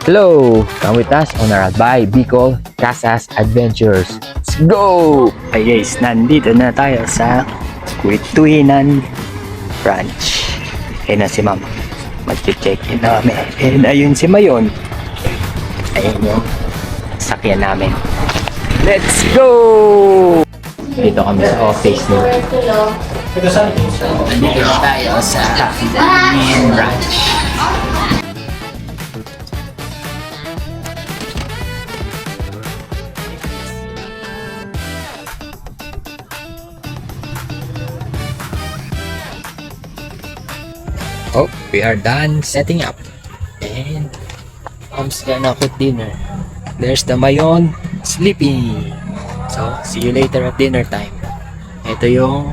Hello! Come with us on our by Bicol Casas Adventures. Let's go! Ay guys, nandito na tayo sa Quituinan Ranch. Ayun na si ma'am. Mag-check-in na kami. And ayun si Mayon. Ayun yung sakyan namin. Let's go! Dito kami sa office nila. Nandito na tayo sa Quituinan Ranch. Oh, we are done setting up. And mom's gonna cook dinner. There's the Mayon sleeping. So, see you later at dinner time. Ito yung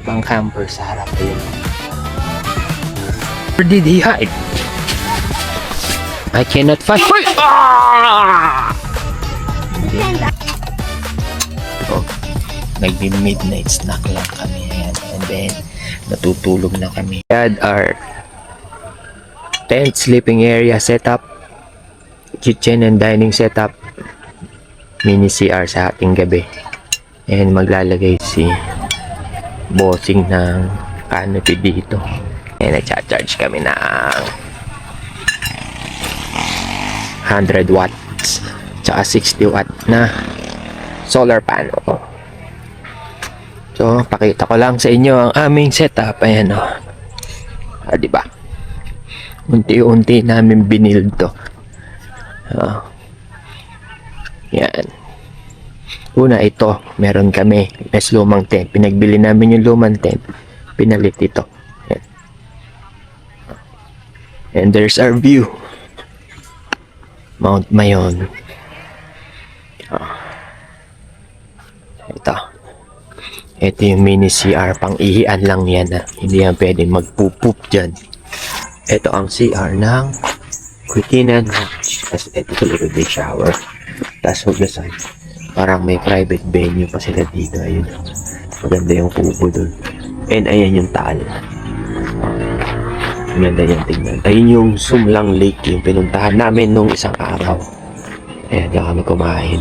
pang camper sa harap. Ayun. Where did he hide? I cannot find. Ah! Oh, nag-midnight snack lang kami. Ayan. And then, natutulog na kami. Add our tent sleeping area setup, kitchen and dining setup, mini CR sa ating gabi. And maglalagay si bossing ng canopy dito. And nag-charge kami ng 100 watts tsaka 60 watt na solar panel. So, pakita ko lang sa inyo ang aming setup. Ayan o. Diba? Unti-unti namin binild to. Yan. Una ito, meron kami. Mas lumang tent. Pinagbili namin yung lumang tent. Pinalit ito. Yan. And there's our view. Mount Mayon. Ito. Ito yung mini CR. Pang-ihian lang yan. Hindi yan pwede magpupup dyan. Ito ang CR ng Quituinan Ranch. Tapos ito talaga may shower. Tapos hugasan. Parang may private venue pa sila dito. Ayun. Maganda yung kubo dun. And ayan yung taal. Maganda yan tingnan. Ayun yung Sumlang Lake. Yung pinuntahan namin nung isang araw. Ayan, diyan kami kumain.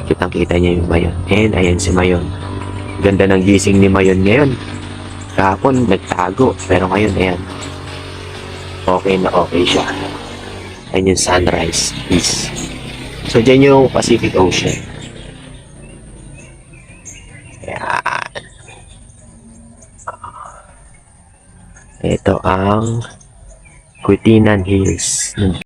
Kitang-kita niya yung Mayon. And ayan si Mayon. Ganda ng gising ni Mayon ngayon. Kahapon nagtago. Pero ngayon ayan. Okay na okay siya. Ayan yung sunrise. Peace. So, dyan yung Pacific Ocean. Ayan. Ito ang Quituinan Hills.